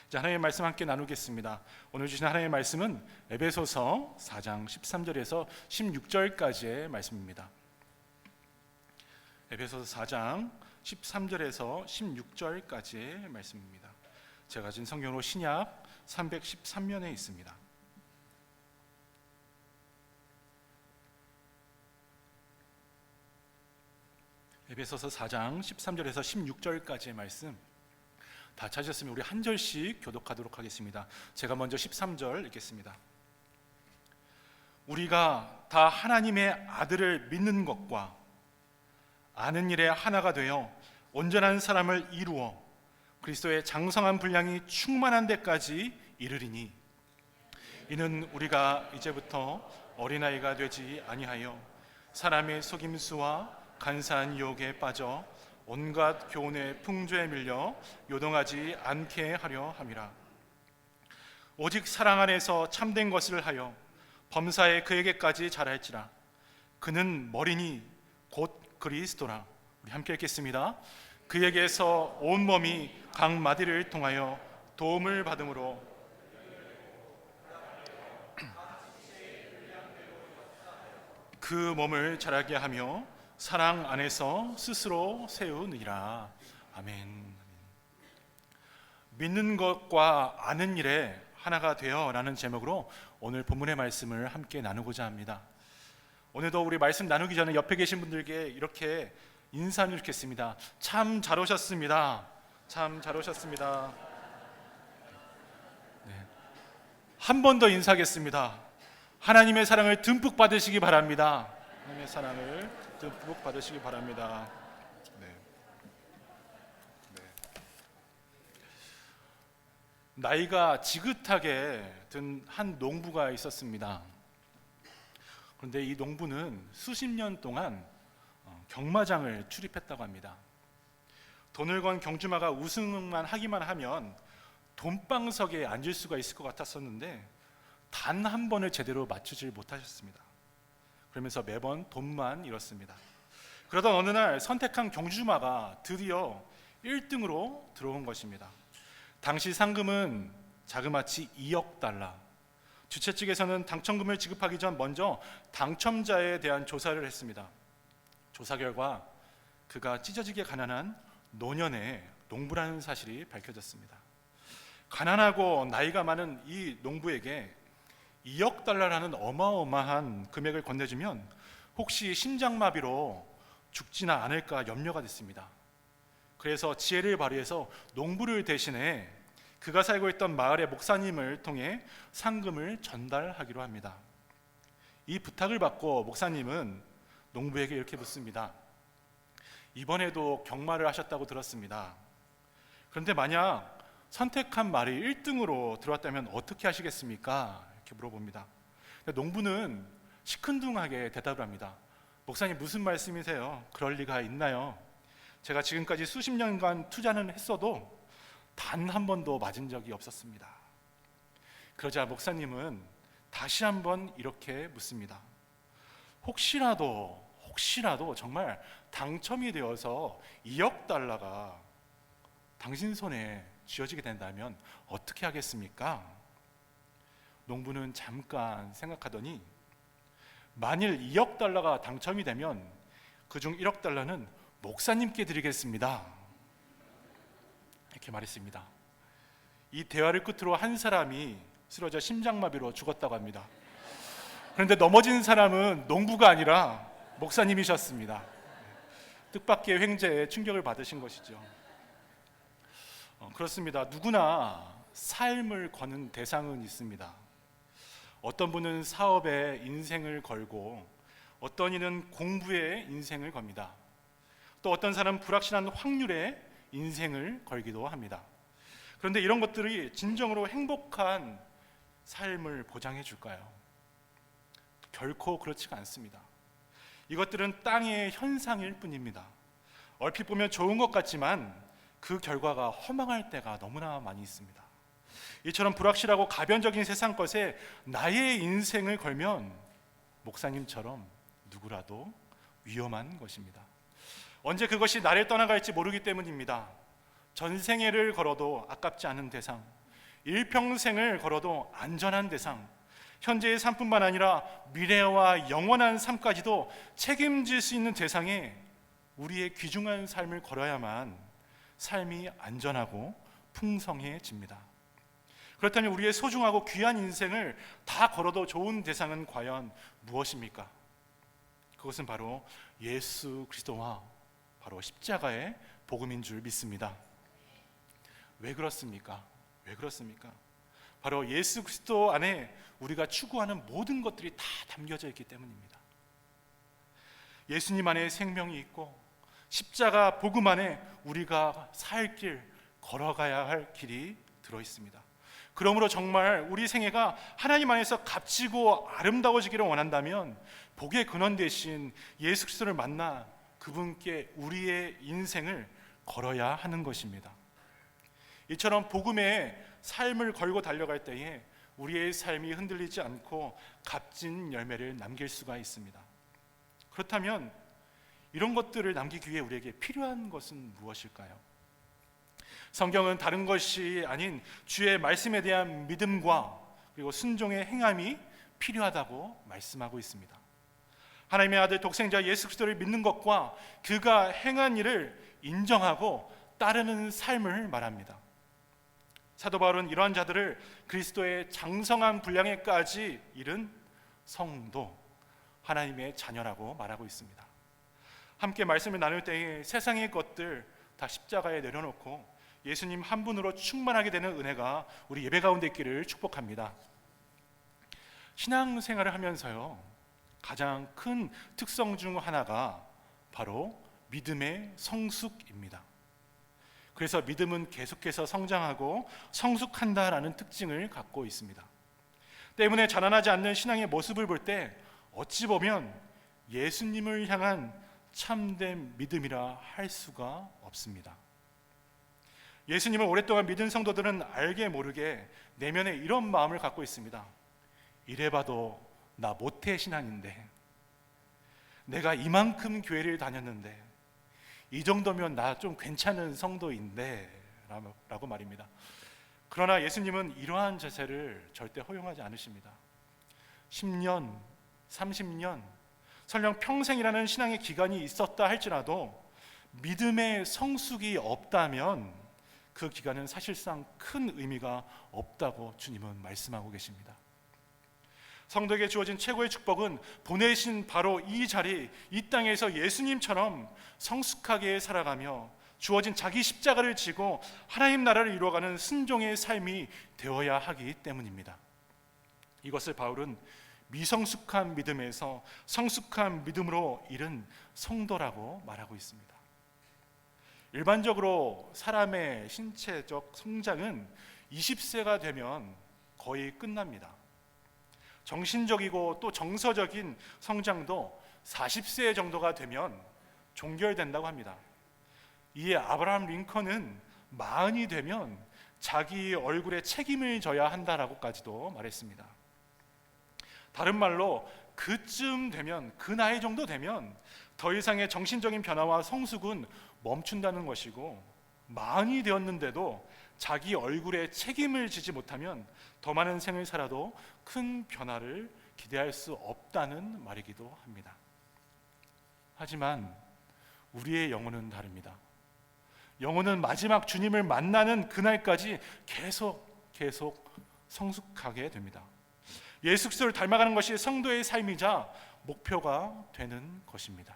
자, 하나님의 말씀 함께 나누겠습니다. 오늘 주신 하나님의 말씀은 에베소서 4장 13절에서 16절까지의 말씀입니다. 에베소서 4장 13절에서 16절까지의 말씀입니다. 제가 가진 성경으로 신약 313면에 있습니다. 에베소서 4장 13절에서 16절까지의 말씀 다 찾으셨으면 우리 한 절씩 교독하도록 하겠습니다. 제가 먼저 13절 읽겠습니다. 우리가 다 하나님의 아들을 믿는 것과 아는 일에 하나가 되어 온전한 사람을 이루어 그리스도의 장성한 분량이 충만한 데까지 이르리니 이는 우리가 이제부터 어린아이가 되지 아니하여 사람의 속임수와 간사한 유혹에 빠져 온갖 교훈의 풍조에 밀려 요동하지 않게 하려 함이라. 오직 사랑 안에서 참된 것을 하여 범사에 그에게까지 자랄지라. 그는 머리니 곧 그리스도라. 우리 함께 읽겠습니다. 그에게서 온 몸이 각 마디를 통하여 도움을 받음으로 그 몸을 자라게 하며 사랑 안에서 스스로 세우느니라. 아멘. 믿는 것과 아는 일에 하나가 되어 라는 제목으로 오늘 본문의 말씀을 함께 나누고자 합니다. 오늘도 우리 말씀 나누기 전에 옆에 계신 분들께 이렇게 인사를 드리겠습니다. 참 잘 오셨습니다. 참 잘 오셨습니다. 네. 한 번 더 인사하겠습니다. 하나님의 사랑을 듬뿍 받으시기 바랍니다. 하나님의 사랑을 듬뿍 받으시기 바랍니다. 네. 네. 나이가 지긋하게 든 한 농부가 있었습니다. 그런데 이 농부는 수십 년 동안 경마장을 출입했다고 합니다. 돈을 건 경주마가 우승만 하기만 하면 돈방석에 앉을 수가 있을 것 같았었는데 단 한 번을 제대로 맞추질 못하셨습니다. 그러면서 매번 돈만 잃었습니다. 그러던 어느 날 선택한 경주마가 드디어 1등으로 들어온 것입니다. 당시 상금은 자그마치 2억 달러. 주최 측에서는 당첨금을 지급하기 전 먼저 당첨자에 대한 조사를 했습니다. 조사 결과 그가 찢어지게 가난한 노년의 농부라는 사실이 밝혀졌습니다. 가난하고 나이가 많은 이 농부에게 2억 달러라는 어마어마한 금액을 건네주면 혹시 심장마비로 죽지는 않을까 염려가 됐습니다. 그래서 지혜를 발휘해서 농부를 대신해 그가 살고 있던 마을의 목사님을 통해 상금을 전달하기로 합니다. 이 부탁을 받고 목사님은 농부에게 이렇게 묻습니다. 이번에도 경마를 하셨다고 들었습니다. 그런데 만약 선택한 말이 1등으로 들어왔다면 어떻게 하시겠습니까? 이렇게 물어봅니다. 농부는 시큰둥하게 대답을 합니다. 목사님 무슨 말씀이세요? 그럴 리가 있나요? 제가 지금까지 수십 년간 투자는 했어도 단 한 번도 맞은 적이 없었습니다. 그러자 목사님은 다시 한번 이렇게 묻습니다. 혹시라도 정말 당첨이 되어서 2억 달러가 당신 손에 쥐어지게 된다면 어떻게 하겠습니까? 농부는 잠깐 생각하더니 만일 2억 달러가 당첨이 되면 그중 1억 달러는 목사님께 드리겠습니다. 이렇게 말했습니다. 이 대화를 끝으로 한 사람이 쓰러져 심장마비로 죽었다고 합니다. 그런데 넘어진 사람은 농부가 아니라 목사님이셨습니다. 뜻밖의 횡재에 충격을 받으신 것이죠. 그렇습니다. 누구나 삶을 거는 대상은 있습니다. 어떤 분은 사업에 인생을 걸고 어떤 이는 공부에 인생을 겁니다. 또 어떤 사람은 불확실한 확률에 인생을 걸기도 합니다. 그런데 이런 것들이 진정으로 행복한 삶을 보장해 줄까요? 결코 그렇지가 않습니다. 이것들은 땅의 현상일 뿐입니다. 얼핏 보면 좋은 것 같지만 그 결과가 허망할 때가 너무나 많이 있습니다. 이처럼 불확실하고 가변적인 세상 것에 나의 인생을 걸면 목사님처럼 누구라도 위험한 것입니다. 언제 그것이 나를 떠나갈지 모르기 때문입니다. 전생애를 걸어도 아깝지 않은 대상, 일평생을 걸어도 안전한 대상, 현재의 삶뿐만 아니라 미래와 영원한 삶까지도 책임질 수 있는 대상에 우리의 귀중한 삶을 걸어야만 삶이 안전하고 풍성해집니다. 그렇다면 우리의 소중하고 귀한 인생을 다 걸어도 좋은 대상은 과연 무엇입니까? 그것은 바로 예수 그리스도와 바로 십자가의 복음인 줄 믿습니다. 왜 그렇습니까? 왜 그렇습니까? 바로 예수 그리스도 안에 우리가 추구하는 모든 것들이 다 담겨져 있기 때문입니다. 예수님 안에 생명이 있고 십자가 복음 안에 우리가 살 길, 걸어가야 할 길이 들어 있습니다. 그러므로 정말 우리 생애가 하나님 안에서 값지고 아름다워지기를 원한다면 복의 근원 되신 예수 그리스도를 만나 그분께 우리의 인생을 걸어야 하는 것입니다. 이처럼 복음의 삶을 걸고 달려갈 때에 우리의 삶이 흔들리지 않고 값진 열매를 남길 수가 있습니다. 그렇다면 이런 것들을 남기기 위해 우리에게 필요한 것은 무엇일까요? 성경은 다른 것이 아닌 주의 말씀에 대한 믿음과 그리고 순종의 행함이 필요하다고 말씀하고 있습니다. 하나님의 아들 독생자 예수 그리스도를 믿는 것과 그가 행한 일을 인정하고 따르는 삶을 말합니다. 사도 바울은 이러한 자들을 그리스도의 장성한 분량에까지 이른 성도, 하나님의 자녀라고 말하고 있습니다. 함께 말씀을 나눌 때에 세상의 것들 다 십자가에 내려놓고 예수님 한 분으로 충만하게 되는 은혜가 우리 예배 가운데 있기를 축복합니다. 신앙생활을 하면서요, 가장 큰 특성 중 하나가 바로 믿음의 성숙입니다. 그래서 믿음은 계속해서 성장하고 성숙한다라는 특징을 갖고 있습니다. 때문에 자라나지 않는 신앙의 모습을 볼 때 어찌 보면 예수님을 향한 참된 믿음이라 할 수가 없습니다. 예수님을 오랫동안 믿은 성도들은 알게 모르게 내면에 이런 마음을 갖고 있습니다. 이래봐도 나 모태 신앙인데, 내가 이만큼 교회를 다녔는데, 이 정도면 나 좀 괜찮은 성도인데 라고 말입니다. 그러나 예수님은 이러한 자세를 절대 허용하지 않으십니다. 10년, 30년, 설령 평생이라는 신앙의 기간이 있었다 할지라도 믿음의 성숙이 없다면 그 기간은 사실상 큰 의미가 없다고 주님은 말씀하고 계십니다. 성도에게 주어진 최고의 축복은 보내신 바로 이 자리, 이 땅에서 예수님처럼 성숙하게 살아가며 주어진 자기 십자가를 지고 하나님 나라를 이루어가는 순종의 삶이 되어야 하기 때문입니다. 이것을 바울은 미성숙한 믿음에서 성숙한 믿음으로 이른 성도라고 말하고 있습니다. 일반적으로 사람의 신체적 성장은 20세가 되면 거의 끝납니다. 정신적이고 또 정서적인 성장도 40세 정도가 되면 종결된다고 합니다. 이에 아브라함 링컨은 40이 되면 자기 얼굴에 책임을 져야 한다라고까지도 말했습니다. 다른 말로 그쯤 되면, 그 나이 정도 되면 더 이상의 정신적인 변화와 성숙은 멈춘다는 것이고, 40이 되었는데도 자기 얼굴에 책임을 지지 못하면 더 많은 생을 살아도 큰 변화를 기대할 수 없다는 말이기도 합니다. 하지만 우리의 영혼은 다릅니다. 영혼은 마지막 주님을 만나는 그날까지 계속 성숙하게 됩니다. 예수 그리스도를 닮아가는 것이 성도의 삶이자 목표가 되는 것입니다.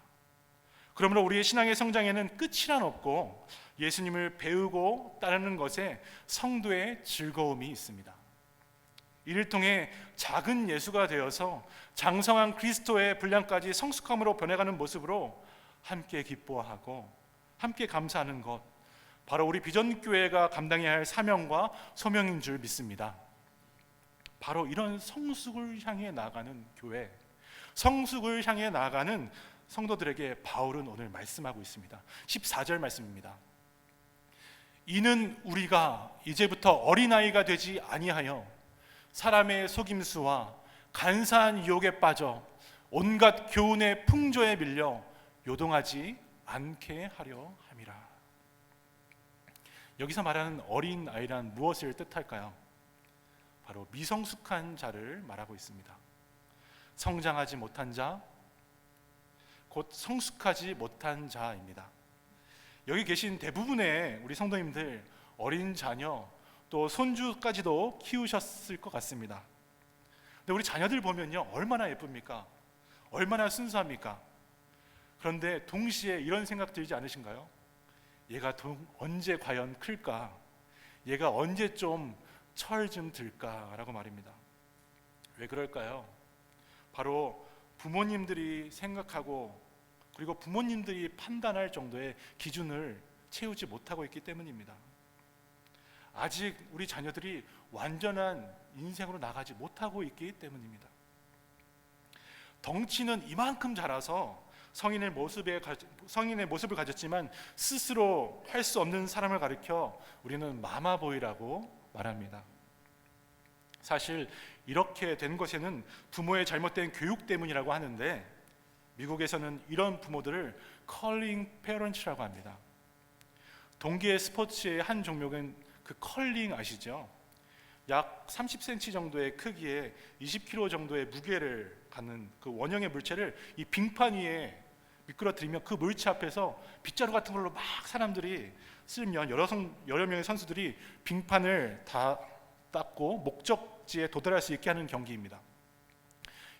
그러므로 우리의 신앙의 성장에는 끝이란 없고 예수님을 배우고 따르는 것에 성도의 즐거움이 있습니다. 이를 통해 작은 예수가 되어서 장성한 그리스도의 분량까지 성숙함으로 변해가는 모습으로 함께 기뻐하고 함께 감사하는 것, 바로 우리 비전교회가 감당해야 할 사명과 소명인 줄 믿습니다. 바로 이런 성숙을 향해 나아가는 교회, 성숙을 향해 나아가는 성도들에게 바울은 오늘 말씀하고 있습니다. 14절 말씀입니다. 이는 우리가 이제부터 어린아이가 되지 아니하여 사람의 속임수와 간사한 유혹에 빠져 온갖 교훈의 풍조에 밀려 요동하지 않게 하려 함이라. 여기서 말하는 어린아이란 무엇을 뜻할까요? 바로 미성숙한 자를 말하고 있습니다. 성장하지 못한 자, 곧 성숙하지 못한 자입니다. 여기 계신 대부분의 우리 성도님들 어린 자녀 또 손주까지도 키우셨을 것 같습니다. 근데 우리 자녀들 보면요, 얼마나 예쁩니까? 얼마나 순수합니까? 그런데 동시에 이런 생각 들지 않으신가요? 얘가 언제 과연 클까? 얘가 언제 좀 철 좀 들까라고 말입니다. 왜 그럴까요? 바로 부모님들이 생각하고 그리고 부모님들이 판단할 정도의 기준을 채우지 못하고 있기 때문입니다. 아직 우리 자녀들이 완전한 인생으로 나가지 못하고 있기 때문입니다. 덩치는 이만큼 자라서 성인의 모습을 가졌지만 스스로 할 수 없는 사람을 가리켜 우리는 마마보이라고 말합니다. 사실 이렇게 된 것에는 부모의 잘못된 교육 때문이라고 하는데, 미국에서는 이런 부모들을 컬링 페런츠라고 합니다. 동계 스포츠의 한 종목은 그 컬링 아시죠? 약 30cm 정도의 크기에 20kg 정도의 무게를 갖는 그 원형의 물체를 이 빙판 위에 미끄러뜨리면 그 물체 앞에서 빗자루 같은 걸로 막 사람들이 쓸면 여러 명의 선수들이 빙판을 다 닦고 목적지에 도달할 수 있게 하는 경기입니다.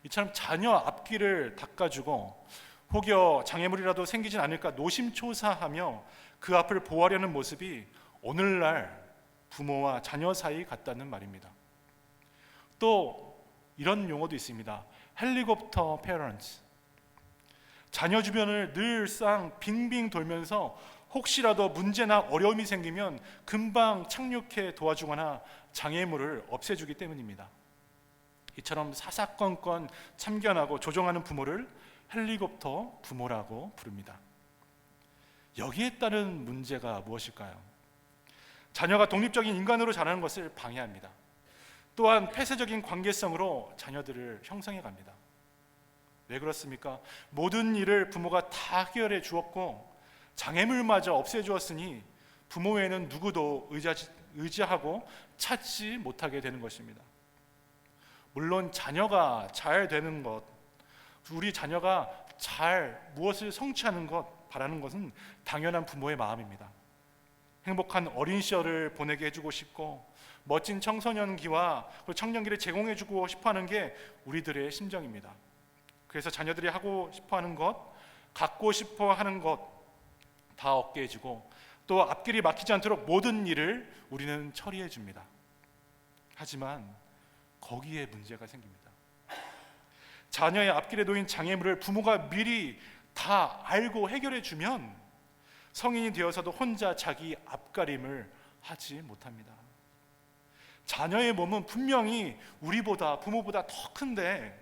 이처럼 자녀 앞길을 닦아주고 혹여 장애물이라도 생기진 않을까 노심초사하며 그 앞을 보호하려는 모습이 오늘날 부모와 자녀 사이 같다는 말입니다. 또 이런 용어도 있습니다. 헬리콥터 페런츠. 자녀 주변을 늘상 빙빙 돌면서 혹시라도 문제나 어려움이 생기면 금방 착륙해 도와주거나 장애물을 없애주기 때문입니다. 이처럼 사사건건 참견하고 조종하는 부모를 헬리콥터 부모라고 부릅니다. 여기에 따른 문제가 무엇일까요? 자녀가 독립적인 인간으로 자라는 것을 방해합니다. 또한 폐쇄적인 관계성으로 자녀들을 형성해 갑니다. 왜 그렇습니까? 모든 일을 부모가 다 해결해 주었고 장애물마저 없애 주었으니 부모 외에는 누구도 의지하고 찾지 못하게 되는 것입니다. 물론 자녀가 잘 되는 것, 우리 자녀가 잘 무엇을 성취하는 것 바라는 것은 당연한 부모의 마음입니다. 행복한 어린 시절을 보내게 해주고 싶고 멋진 청소년기와 청년기를 제공해주고 싶어하는 게 우리들의 심정입니다. 그래서 자녀들이 하고 싶어하는 것, 갖고 싶어하는 것 다 얻게 해주고 또 앞길이 막히지 않도록 모든 일을 우리는 처리해 줍니다. 하지만 거기에 문제가 생깁니다. 자녀의 앞길에 놓인 장애물을 부모가 미리 다 알고 해결해 주면 성인이 되어서도 혼자 자기 앞가림을 하지 못합니다. 자녀의 몸은 분명히 우리보다 부모보다 더 큰데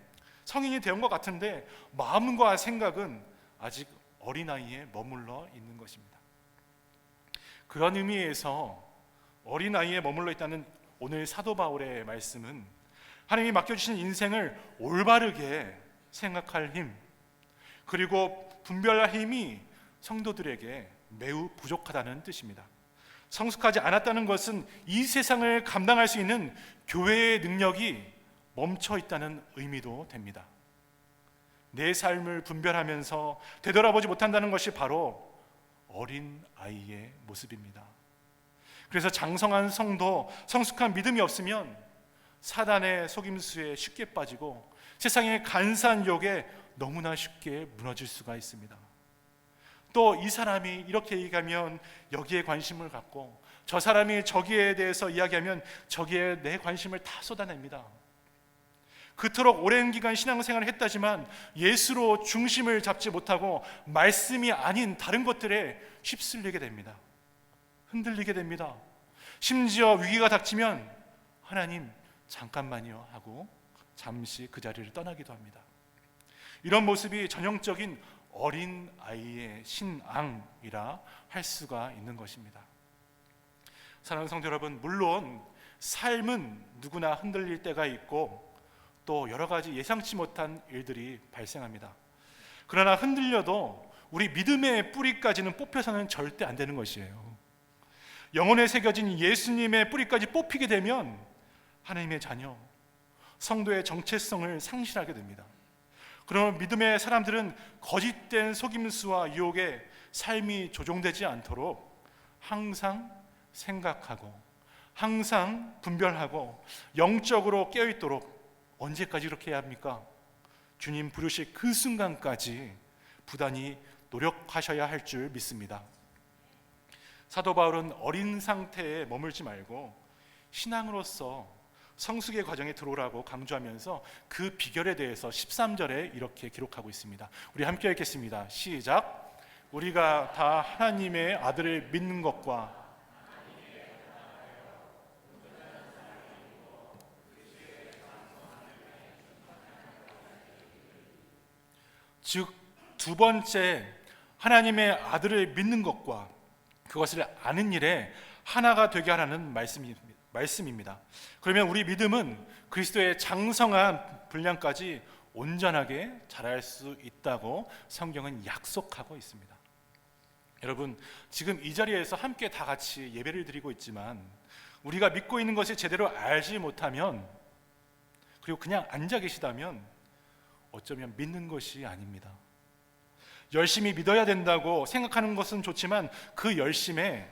성인이 된 것 같은데 마음과 생각은 아직 어린아이에 머물러 있는 것입니다. 그런 의미에서 어린아이에 머물러 있다는 오늘 사도 바울의 말씀은 하나님이 맡겨주신 인생을 올바르게 생각할 힘, 그리고 분별할 힘이 성도들에게 매우 부족하다는 뜻입니다. 성숙하지 않았다는 것은 이 세상을 감당할 수 있는 교회의 능력이 멈춰 있다는 의미도 됩니다. 내 삶을 분별하면서 되돌아보지 못한다는 것이 바로 어린 아이의 모습입니다. 그래서 장성한 성도, 성숙한 믿음이 없으면 사단의 속임수에 쉽게 빠지고 세상의 간사한 유혹에 너무나 쉽게 무너질 수가 있습니다. 또 이 사람이 이렇게 얘기하면 여기에 관심을 갖고 저 사람이 저기에 대해서 이야기하면 저기에 내 관심을 다 쏟아냅니다. 그토록 오랜 기간 신앙생활을 했다지만 예수로 중심을 잡지 못하고 말씀이 아닌 다른 것들에 휩쓸리게 됩니다. 흔들리게 됩니다. 심지어 위기가 닥치면 하나님 잠깐만요 하고 잠시 그 자리를 떠나기도 합니다. 이런 모습이 전형적인 어린 아이의 신앙이라 할 수가 있는 것입니다. 사랑하는 성도 여러분, 물론 삶은 누구나 흔들릴 때가 있고 또 여러 가지 예상치 못한 일들이 발생합니다. 그러나 흔들려도 우리 믿음의 뿌리까지는 뽑혀서는 절대 안 되는 것이에요. 영혼에 새겨진 예수님의 뿌리까지 뽑히게 되면 하나님의 자녀, 성도의 정체성을 상실하게 됩니다. 그러면 믿음의 사람들은 거짓된 속임수와 유혹에 삶이 조종되지 않도록 항상 생각하고, 항상 분별하고, 영적으로 깨어있도록 언제까지 이렇게 해야 합니까? 주님 부르실 그 순간까지 부단히 노력하셔야 할 줄 믿습니다. 사도 바울은 어린 상태에 머물지 말고 신앙으로서 성숙의 과정에 들어오라고 강조하면서 그 비결에 대해서 13절에 이렇게 기록하고 있습니다. 우리 함께 읽겠습니다. 시작. 우리가 다 하나님의 아들을 믿는 것과 즉 두 번째 하나님의 아들을 믿는 것과 그것을 아는 일에 하나가 되게 하라는 말씀입니다. 그러면 우리 믿음은 그리스도의 장성한 분량까지 온전하게 자랄 수 있다고 성경은 약속하고 있습니다. 여러분, 지금 이 자리에서 함께 다 같이 예배를 드리고 있지만 우리가 믿고 있는 것을 제대로 알지 못하면, 그리고 그냥 앉아 계시다면 어쩌면 믿는 것이 아닙니다. 열심히 믿어야 된다고 생각하는 것은 좋지만 그 열심에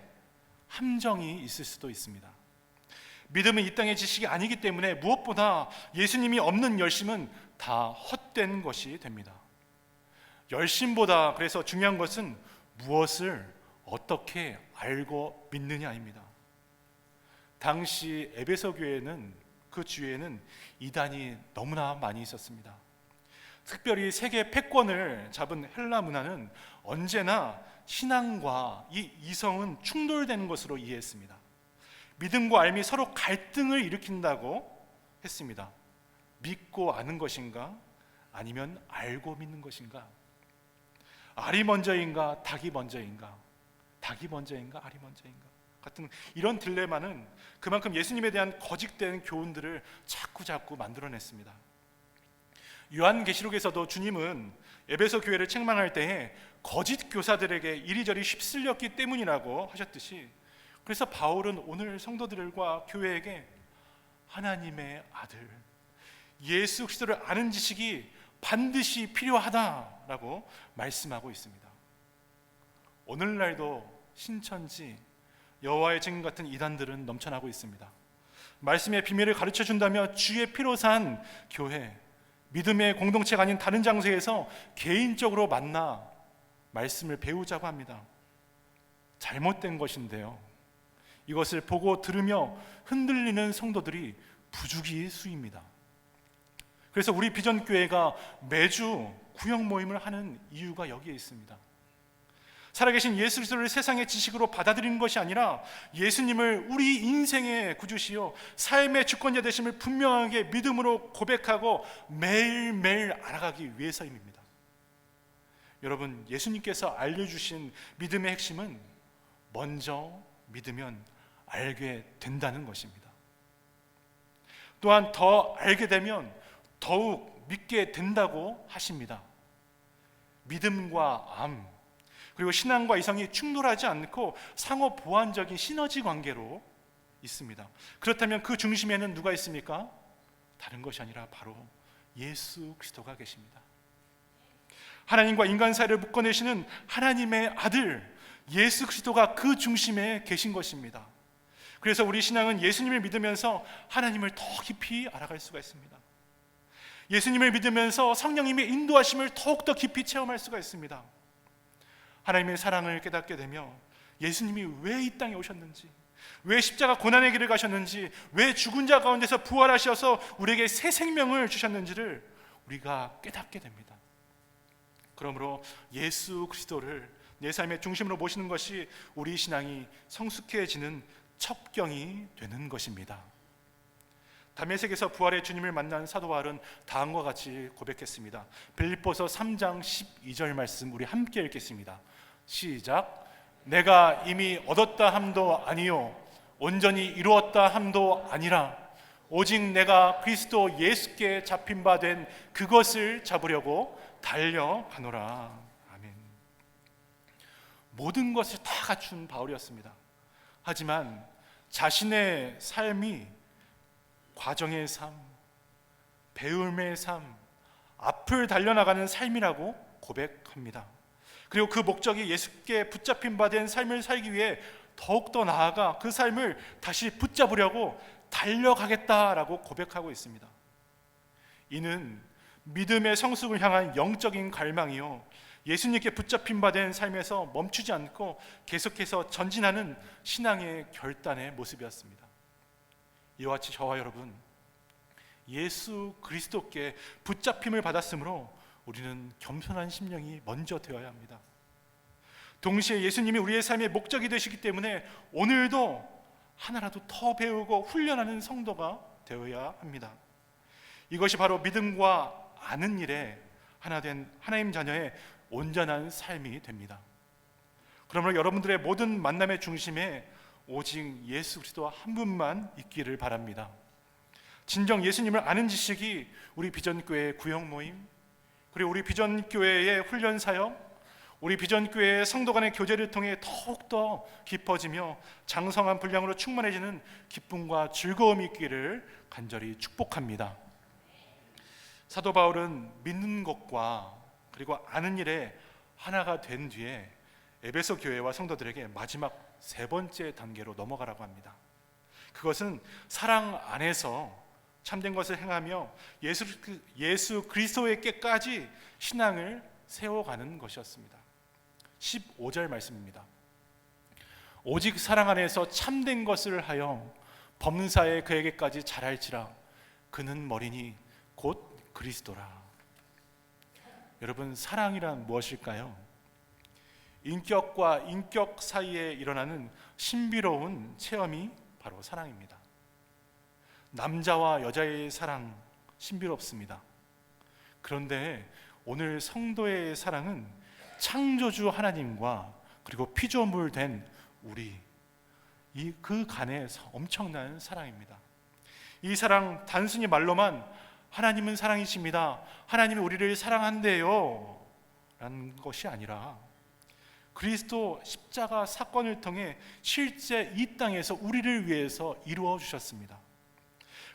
함정이 있을 수도 있습니다. 믿음은 이 땅의 지식이 아니기 때문에 무엇보다 예수님이 없는 열심은 다 헛된 것이 됩니다. 열심보다 그래서 중요한 것은 무엇을 어떻게 알고 믿느냐입니다. 당시 에베소 교회는, 그 주위에는 이단이 너무나 많이 있었습니다. 특별히 세계 패권을 잡은 헬라 문화는 언제나 신앙과 이 이성은 충돌되는 것으로 이해했습니다. 믿음과 알미 서로 갈등을 일으킨다고 했습니다. 믿고 아는 것인가? 아니면 알고 믿는 것인가? 알이 먼저인가? 닭이 먼저인가? 닭이 먼저인가? 알이 먼저인가? 같은 이런 딜레마는 그만큼 예수님에 대한 거짓된 교훈들을 자꾸 만들어냈습니다. 요한계시록에서도 주님은 에베소 교회를 책망할 때에 거짓 교사들에게 이리저리 휩쓸렸기 때문이라고 하셨듯이, 그래서 바울은 오늘 성도들과 교회에게 하나님의 아들 예수 그리스도를 아는 지식이 반드시 필요하다라고 말씀하고 있습니다. 오늘날도 신천지, 여호와의 증인 같은 이단들은 넘쳐나고 있습니다. 말씀의 비밀을 가르쳐 준다며 주의 피로 산 교회, 믿음의 공동체가 아닌 다른 장소에서 개인적으로 만나 말씀을 배우자고 합니다. 잘못된 것인데요, 이것을 보고 들으며 흔들리는 성도들이 부주기 수입니다. 그래서 우리 비전교회가 매주 구역 모임을 하는 이유가 여기에 있습니다. 살아계신 예수 그리스도를 세상의 지식으로 받아들이는 것이 아니라 예수님을 우리 인생의 구주시요 삶의 주권자 되심을 분명하게 믿음으로 고백하고 매일매일 알아가기 위해서입니다. 여러분, 예수님께서 알려주신 믿음의 핵심은 먼저 믿으면 알게 된다는 것입니다. 또한 더 알게 되면 더욱 믿게 된다고 하십니다. 믿음과 암, 그리고 신앙과 이성이 충돌하지 않고 상호 보완적인 시너지 관계로 있습니다. 그렇다면 그 중심에는 누가 있습니까? 다른 것이 아니라 바로 예수 그리스도가 계십니다. 하나님과 인간 사이를 묶어내시는 하나님의 아들 예수 그리스도가 그 중심에 계신 것입니다. 그래서 우리 신앙은 예수님을 믿으면서 하나님을 더 깊이 알아갈 수가 있습니다. 예수님을 믿으면서 성령님의 인도하심을 더욱더 깊이 체험할 수가 있습니다. 하나님의 사랑을 깨닫게 되며 예수님이 왜 이 땅에 오셨는지, 왜 십자가 고난의 길을 가셨는지, 왜 죽은 자 가운데서 부활하셔서 우리에게 새 생명을 주셨는지를 우리가 깨닫게 됩니다. 그러므로 예수 그리스도를 내 삶의 중심으로 모시는 것이 우리 신앙이 성숙해지는 첩경이 되는 것입니다. 다메섹에서 부활의 주님을 만난 사도 바울은 다음과 같이 고백했습니다. 빌립보서 3장 12절 말씀 우리 함께 읽겠습니다. 시작. 내가 이미 얻었다 함도 아니요 온전히 이루었다 함도 아니라 오직 내가 그리스도 예수께 잡힌 바 된 그것을 잡으려고 달려가노라. 아멘. 모든 것을 다 갖춘 바울이었습니다. 하지만 자신의 삶이 과정의 삶, 배움의 삶, 앞을 달려나가는 삶이라고 고백합니다. 그리고 그 목적이 예수께 붙잡힌 바 된 삶을 살기 위해 더욱더 나아가 그 삶을 다시 붙잡으려고 달려가겠다라고 고백하고 있습니다. 이는 믿음의 성숙을 향한 영적인 갈망이요, 예수님께 붙잡힌 바 된 삶에서 멈추지 않고 계속해서 전진하는 신앙의 결단의 모습이었습니다. 이와 같이 저와 여러분, 예수 그리스도께 붙잡힘을 받았으므로 우리는 겸손한 심령이 먼저 되어야 합니다. 동시에 예수님이 우리의 삶의 목적이 되시기 때문에 오늘도 하나라도 더 배우고 훈련하는 성도가 되어야 합니다. 이것이 바로 믿음과 아는 일에 하나 된 하나님 자녀의 온전한 삶이 됩니다. 그러므로 여러분들의 모든 만남의 중심에 오직 예수 그리스도 한 분만 있기를 바랍니다. 진정 예수님을 아는 지식이 우리 비전교회의 구역 모임, 그리고 우리 비전교회의 훈련 사역, 우리 비전교회의 성도 간의 교제를 통해 더욱더 깊어지며 장성한 분량으로 충만해지는 기쁨과 즐거움이 있기를 간절히 축복합니다. 사도 바울은 믿는 것과 그리고 아는 일에 하나가 된 뒤에 에베소 교회와 성도들에게 마지막 세 번째 단계로 넘어가라고 합니다. 그것은 사랑 안에서 참된 것을 행하며 예수 그리스도에게까지 신앙을 세워가는 것이었습니다. 15절 말씀입니다. 오직 사랑 안에서 참된 것을 하여 범사에 그에게까지 자랄지라. 그는 머리니 곧 그리스도라. 여러분, 사랑이란 무엇일까요? 인격과 인격 사이에 일어나는 신비로운 체험이 바로 사랑입니다. 남자와 여자의 사랑 신비롭습니다. 그런데 오늘 성도의 사랑은 창조주 하나님과 그리고 피조물 된 우리, 그 간의 엄청난 사랑입니다. 이 사랑 단순히 말로만 하나님은 사랑이십니다, 하나님이 우리를 사랑한대요 라는 것이 아니라 그리스도 십자가 사건을 통해 실제 이 땅에서 우리를 위해서 이루어 주셨습니다.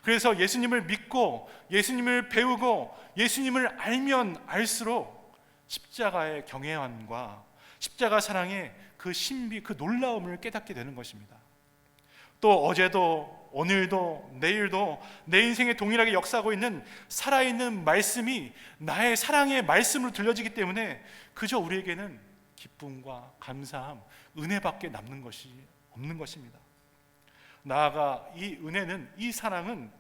그래서 예수님을 믿고 예수님을 배우고 예수님을 알면 알수록 십자가의 경외함과 십자가 사랑의 그 신비, 그 놀라움을 깨닫게 되는 것입니다. 또 어제도 오늘도 내일도 내 인생에 동일하게 역사하고 있는 살아있는 말씀이 나의 사랑의 말씀으로 들려지기 때문에 그저 우리에게는 기쁨과 감사함, 은혜밖에 남는 것이 없는 것입니다. 나아가 이 은혜는, 이 사랑은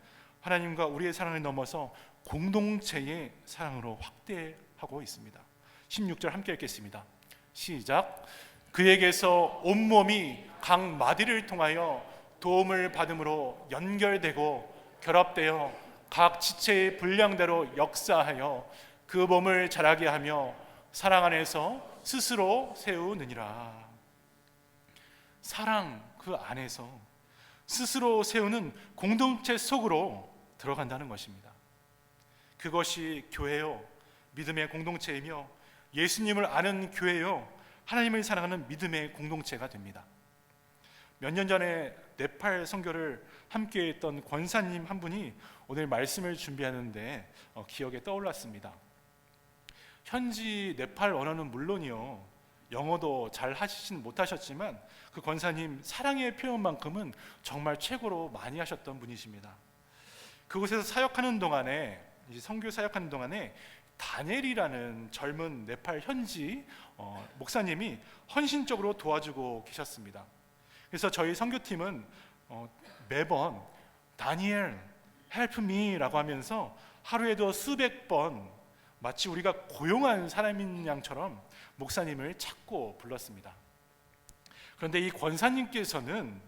하나님과 우리의 사랑을 넘어서 공동체의 사랑으로 확대하고 있습니다. 16절 함께 읽겠습니다. 시작. 그에게서 온몸이 각 마디를 통하여 도움을 받음으로 연결되고 결합되어 각 지체의 분량대로 역사하여 그 몸을 자라게 하며 사랑 안에서 스스로 세우느니라. 사랑 그 안에서 스스로 세우는 공동체 속으로 들어간다는 것입니다. 그것이 교회요, 믿음의 공동체이며 예수님을 아는 교회요, 하나님을 사랑하는 믿음의 공동체가 됩니다. 몇 년 전에 네팔 선교를 함께 했던 권사님 한 분이 오늘 말씀을 준비하는데 기억에 떠올랐습니다. 현지 네팔 언어는 물론이요, 영어도 잘 하시진 못하셨지만 그 권사님 사랑의 표현만큼은 정말 최고로 많이 하셨던 분이십니다. 그곳에서 사역하는 동안에, 선교 사역하는 동안에 다니엘이라는 젊은 네팔 현지 목사님이 헌신적으로 도와주고 계셨습니다. 그래서 저희 선교팀은 매번 다니엘 help me라고 하면서 하루에도 수백 번 마치 우리가 고용한 사람인 양처럼 목사님을 찾고 불렀습니다. 그런데 이 권사님께서는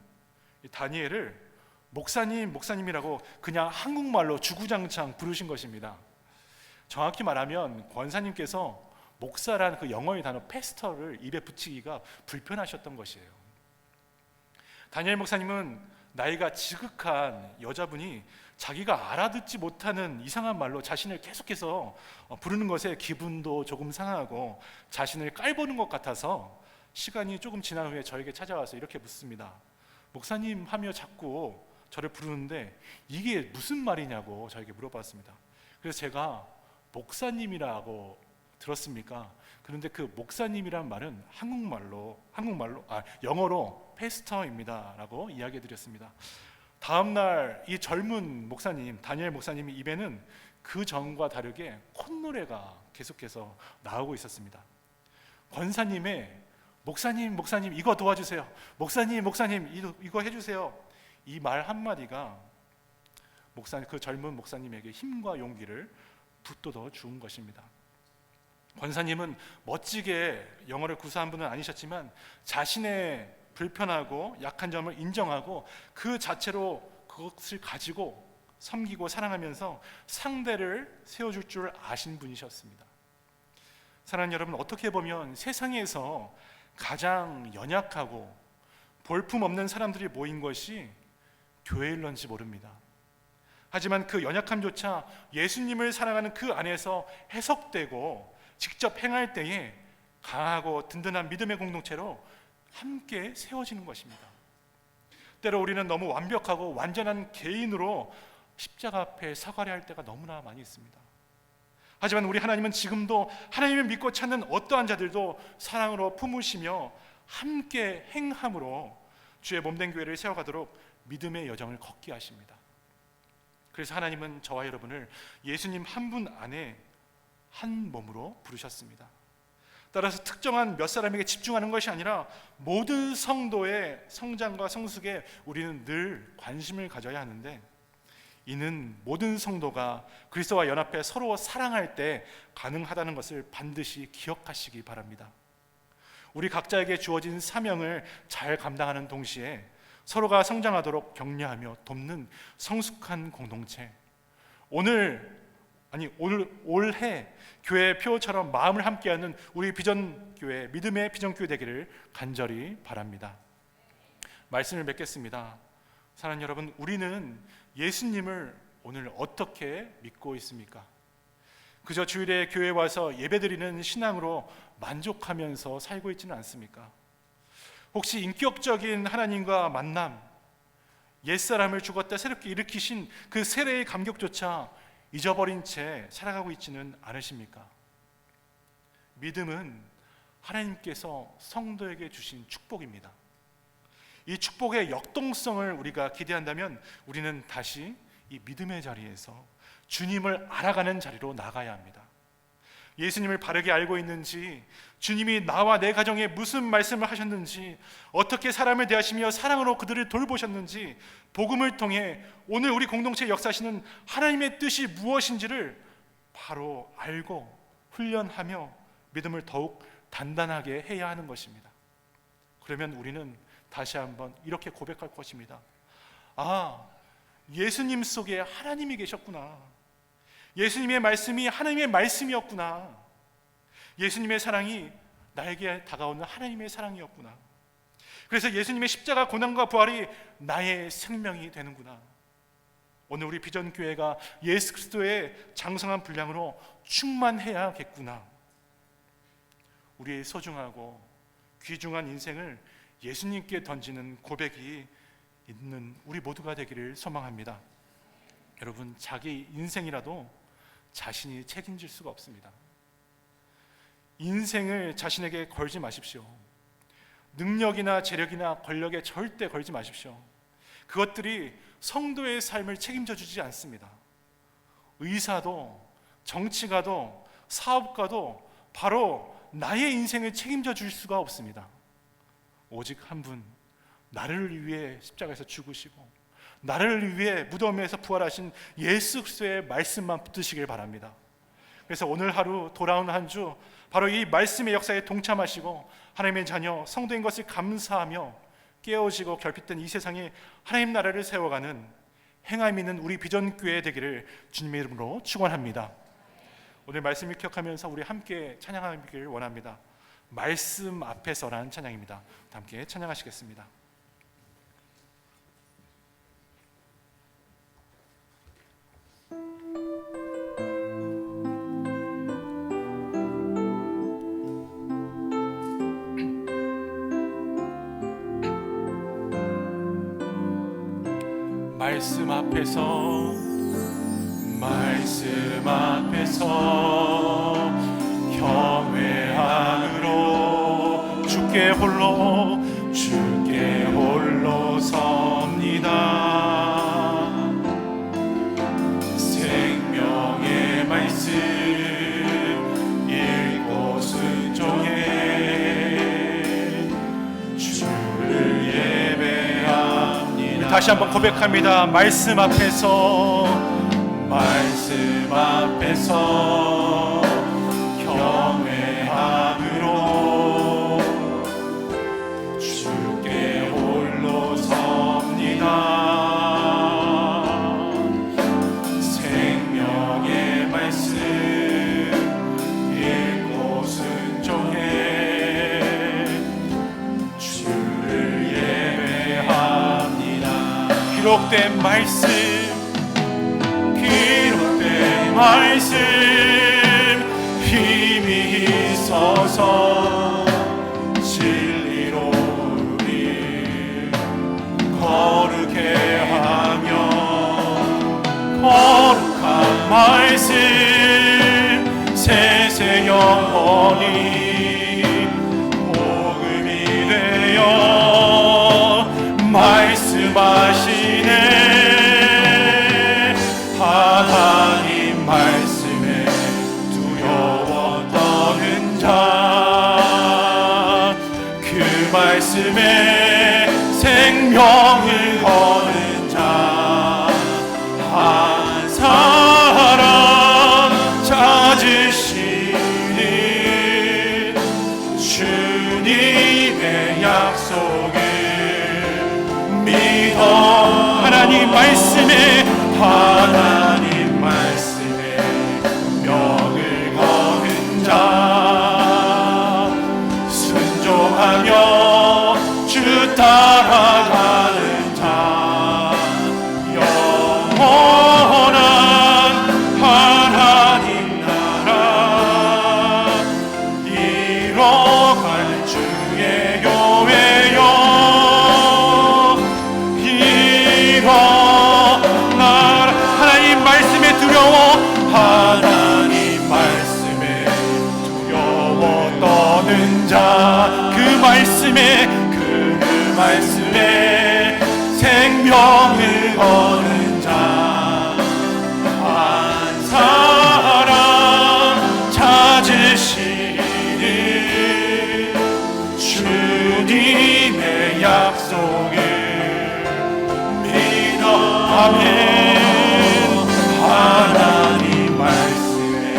다니엘을 목사님이라고 그냥 한국말로 주구장창 부르신 것입니다. 정확히 말하면 권사님께서 목사라는 그 영어의 단어 패스터를 입에 붙이기가 불편하셨던 것이에요. 다니엘 목사님은 나이가 지극한 여자분이 자기가 알아듣지 못하는 이상한 말로 자신을 계속해서 부르는 것에 기분도 조금 상하고 자신을 깔보는 것 같아서 시간이 조금 지난 후에 저에게 찾아와서 이렇게 묻습니다. 목사님 하며 자꾸 저를 부르는데 이게 무슨 말이냐고 저에게 물어봤습니다. 그래서 제가 목사님이라고 들었습니까? 그런데 그 목사님이란 말은 영어로 패스터입니다라고 이야기해드렸습니다. 다음날 이 젊은 목사님, 다니엘 목사님의 입에는 그 전과 다르게 콧노래가 계속해서 나오고 있었습니다. 권사님의 목사님 이거 도와주세요. 목사님 이거 해주세요. 이 말 한마디가 그 젊은 목사님에게 힘과 용기를 북돋워 주은 것입니다. 권사님은 멋지게 영어를 구사한 분은 아니셨지만 자신의 불편하고 약한 점을 인정하고 그 자체로 그것을 가지고 섬기고 사랑하면서 상대를 세워줄 줄 아신 분이셨습니다. 사랑하는 여러분, 어떻게 보면 세상에서 가장 연약하고 볼품없는 사람들이 모인 것이 교회일런지 모릅니다. 하지만 그 연약함조차 예수님을 사랑하는 그 안에서 해석되고 직접 행할 때에 강하고 든든한 믿음의 공동체로 함께 세워지는 것입니다. 때로 우리는 너무 완벽하고 완전한 개인으로 십자가 앞에 서가려 할 때가 너무나 많이 있습니다. 하지만 우리 하나님은 지금도 하나님을 믿고 찾는 어떠한 자들도 사랑으로 품으시며 함께 행함으로 주의 몸된 교회를 세워가도록 믿음의 여정을 걷게 하십니다. 그래서 하나님은 저와 여러분을 예수님 한 분 안에 한 몸으로 부르셨습니다. 따라서 특정한 몇 사람에게 집중하는 것이 아니라 모든 성도의 성장과 성숙에 우리는 늘 관심을 가져야 하는데, 이는 모든 성도가 그리스도와 연합해 서로 사랑할 때 가능하다는 것을 반드시 기억하시기 바랍니다. 우리 각자에게 주어진 사명을 잘 감당하는 동시에 서로가 성장하도록 격려하며 돕는 성숙한 공동체, 올해 교회 표처럼 마음을 함께하는 우리 비전교회, 믿음의 비전교회 되기를 간절히 바랍니다. 말씀을 맺겠습니다. 사랑하는 여러분, 우리는 예수님을 오늘 어떻게 믿고 있습니까? 그저 주일에 교회에 와서 예배드리는 신앙으로 만족하면서 살고 있지는 않습니까? 혹시 인격적인 하나님과 만남, 옛사람을 죽었다 새롭게 일으키신 그 세례의 감격조차 잊어버린 채 살아가고 있지는 않으십니까? 믿음은 하나님께서 성도에게 주신 축복입니다. 이 축복의 역동성을 우리가 기대한다면 우리는 다시 이 믿음의 자리에서 주님을 알아가는 자리로 나가야 합니다. 예수님을 바르게 알고 있는지, 주님이 나와 내 가정에 무슨 말씀을 하셨는지, 어떻게 사람을 대하시며 사랑으로 그들을 돌보셨는지, 복음을 통해 오늘 우리 공동체에 역사하시는 하나님의 뜻이 무엇인지를 바로 알고 훈련하며 믿음을 더욱 단단하게 해야 하는 것입니다. 그러면 우리는 다시 한번 이렇게 고백할 것입니다. 아, 예수님 속에 하나님이 계셨구나. 예수님의 말씀이 하나님의 말씀이었구나. 예수님의 사랑이 나에게 다가오는 하나님의 사랑이었구나. 그래서 예수님의 십자가 고난과 부활이 나의 생명이 되는구나. 오늘 우리 비전교회가 예수 그리스도의 장성한 분량으로 충만해야겠구나. 우리의 소중하고 귀중한 인생을 예수님께 던지는 고백이 있는 우리 모두가 되기를 소망합니다. 여러분, 자기 인생이라도 자신이 책임질 수가 없습니다. 인생을 자신에게 걸지 마십시오. 능력이나 재력이나 권력에 절대 걸지 마십시오. 그것들이 성도의 삶을 책임져 주지 않습니다. 의사도, 정치가도, 사업가도 바로 나의 인생을 책임져 줄 수가 없습니다. 오직 한 분, 나를 위해 십자가에서 죽으시고 나를 위해 무덤에서 부활하신 예수 그리스도의 말씀만 붙드시길 바랍니다. 그래서 오늘 하루, 돌아온 한 주 바로 이 말씀의 역사에 동참하시고 하나님의 자녀, 성도인 것을 감사하며 깨어지고 결핍된 이 세상에 하나님 나라를 세워가는 행함 있는 우리 비전교회 되기를 주님의 이름으로 축원합니다. 오늘 말씀을 기억하면서 우리 함께 찬양하기를 원합니다. 말씀 앞에서라는 찬양입니다. 함께 찬양하시겠습니다. 말씀 앞에서 경외함으로 주께 홀로 섭니다. 생명의 말씀 읽고 순종해 주를 예배합니다. 다시 한번 고백합니다. 말씀 앞에서 경외함으로 주께 홀로 섭니다. 생명의 말씀 읽고 순종해 주를 예배합니다. 기록된 말씀 힘이 있어서 진리로 우리 거룩해 하며 거룩한 말씀 세세 영원히 복음이 되어 말씀하시네. 하나님 말씀에 두려워 떠는 자, 그 말씀에 생명을 거는 자, 한 사람 찾으시니 주님의 약속을 믿어. 하나님 말씀에 명을 거는 자, 순종하며 주 따라가는 자, 영원한 하나님 나라 이뤄갈 주의 교회여. 하나님 말씀에 두려워 떠는 자, 그 말씀에 생명을 거는 자, 한 사람 찾으시니 주님의 약속을 믿어. 아멘. 하나님 말씀에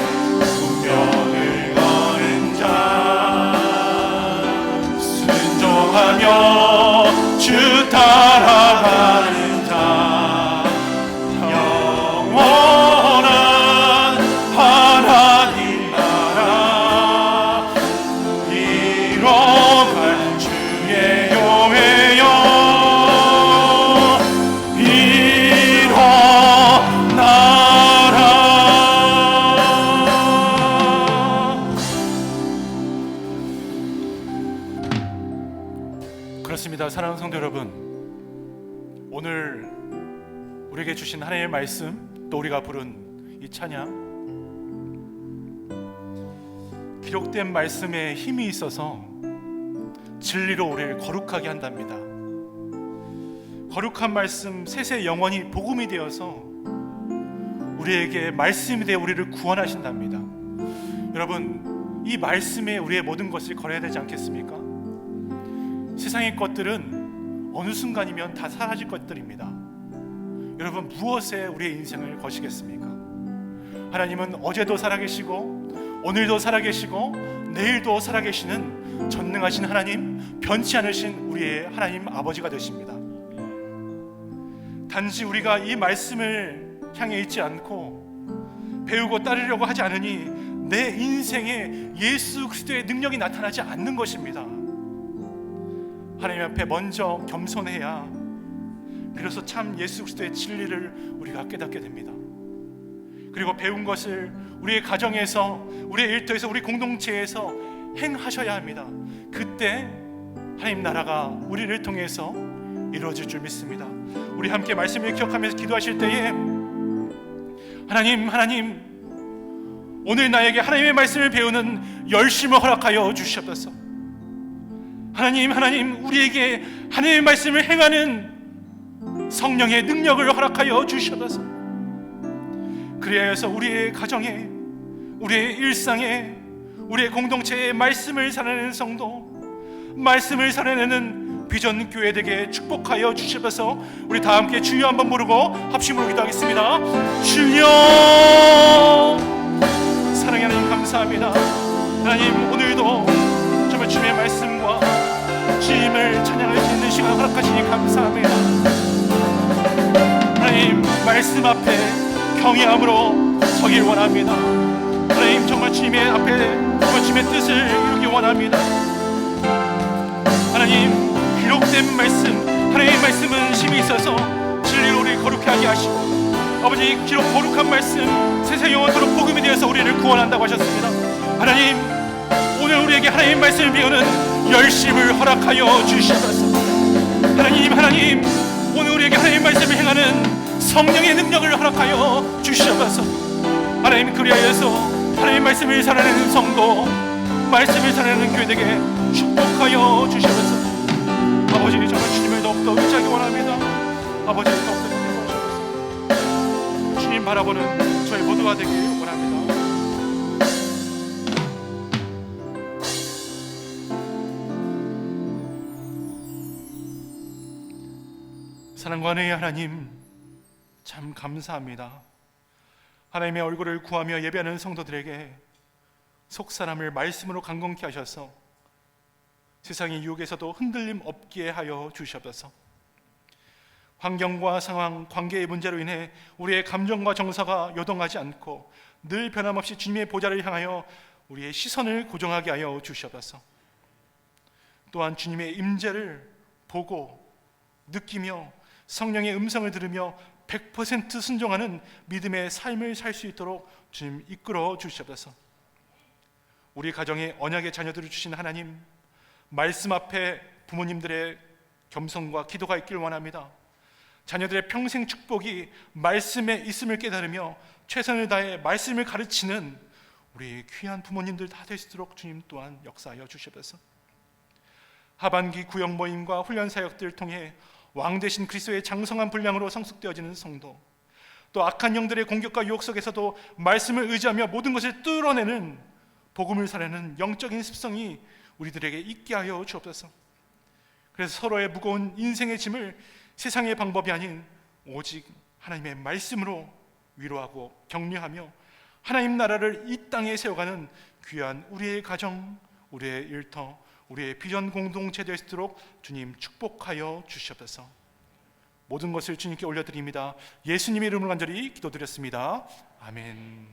운명을 거는 자, 순종하며 주 따라가는 자, 영원한 하나님 나라 이뤄갈 주의 교회여. 그렇습니다. 사랑하는 성도 여러분, 오늘 우리에게 주신 하나님의 말씀, 또 우리가 부른 이 찬양, 기록된 말씀에 힘이 있어서 진리로 우리를 거룩하게 한답니다. 거룩한 말씀 세세 영원히 복음이 되어서 우리에게 말씀이 되어 우리를 구원하신답니다. 여러분, 이 말씀에 우리의 모든 것을 걸어야 되지 않겠습니까? 세상의 것들은 어느 순간이면 다 사라질 것들입니다. 여러분, 무엇에 우리의 인생을 거시겠습니까? 하나님은 어제도 살아계시고 오늘도 살아계시고 내일도 살아계시는 전능하신 하나님, 변치 않으신 우리의 하나님 아버지가 되십니다. 단지 우리가 이 말씀을 향해 있지 않고 배우고 따르려고 하지 않으니 내 인생에 예수 그리스도의 능력이 나타나지 않는 것입니다. 하나님 앞에 먼저 겸손해야 비로소 참 예수 그리스도의 진리를 우리가 깨닫게 됩니다. 그리고 배운 것을 우리의 가정에서, 우리의 일터에서, 우리 공동체에서 행하셔야 합니다. 그때 하나님 나라가 우리를 통해서 이루어질 줄 믿습니다. 우리 함께 말씀을 기억하면서 기도하실 때에 하나님 오늘 나에게 하나님의 말씀을 배우는 열심을 허락하여 주시옵소서. 하나님 우리에게 하나님의 말씀을 행하는 성령의 능력을 허락하여 주시옵소서. 그래야 해서 우리의 가정에, 우리의 일상에, 우리의 공동체에 말씀을 살아내는 성도, 말씀을 살아내는 비전 교회 되게 축복하여 주시옵소서. 우리 다 함께 주여 한번 부르고 합심으로 기도하겠습니다. 주여, 사랑하는 하나님 감사합니다. 하나님 오늘도 정말 주님의 말씀과 주님을 찬양할 수 있는 시간 허락하시니 감사합니다. 하나님 말씀 앞에 경외함으로 서길 원합니다. 하나님 정말 주님의 앞에 정말 주님의 뜻을 이루기 원합니다. 하나님 기록된 말씀, 하나님의 말씀은 힘이 있어서 진리로 우리를 거룩하게 하게 하시고, 아버지 기록 거룩한 말씀 세상 영원토록 복음이 되어서 우리를 구원한다고 하셨습니다. 하나님 오늘 우리에게 하나님의 말씀을 배우는 열심을 허락하여 주시옵소서. 하나님 오늘 우리에게 하나님의 말씀을 행하는 성령의 능력을 허락하여 주시옵소서. 하나님 그리하여서 하나님의 말씀을 살아내는 성도, 말씀을 살아내는 교회에게 축복하여 주시옵소서. 아버지 정말 주님을 더욱더 의지하기 원합니다. 아버지 더욱더 축복하셔서 주님 바라보는 저희 모두가 되길 원합니다. 사랑과 은혜의 하나님 참 감사합니다. 하나님의 얼굴을 구하며 예배하는 성도들에게 속사람을 말씀으로 강건케 하셔서 세상의 유혹에서도 흔들림 없게 하여 주시옵소서. 환경과 상황, 관계의 문제로 인해 우리의 감정과 정서가 요동하지 않고 늘 변함없이 주님의 보좌를 향하여 우리의 시선을 고정하게 하여 주시옵소서. 또한 주님의 임재를 보고 느끼며 성령의 음성을 들으며 100% 순종하는 믿음의 삶을 살 수 있도록 주님 이끌어 주시옵소서. 우리 가정에 언약의 자녀들을 주신 하나님, 말씀 앞에 부모님들의 겸손과 기도가 있길 원합니다. 자녀들의 평생 축복이 말씀에 있음을 깨달으며 최선을 다해 말씀을 가르치는 우리 귀한 부모님들 다 될 수 있도록 주님 또한 역사하여 주시옵소서. 하반기 구역 모임과 훈련 사역들을 통해 왕 되신 그리스도의 장성한 분량으로 성숙되어지는 성도, 또 악한 영들의 공격과 유혹 속에서도 말씀을 의지하며 모든 것을 뚫어내는 복음을 살아내는 영적인 습성이 우리들에게 있게 하여 주옵소서. 그래서 서로의 무거운 인생의 짐을 세상의 방법이 아닌 오직 하나님의 말씀으로 위로하고 격려하며 하나님 나라를 이 땅에 세워가는 귀한 우리의 가정, 우리의 일터, 우리의 비전 공동체 될 수 있도록 주님 축복하여 주시옵소서. 모든 것을 주님께 올려드립니다. 예수님의 이름으로 간절히 기도드렸습니다. 아멘.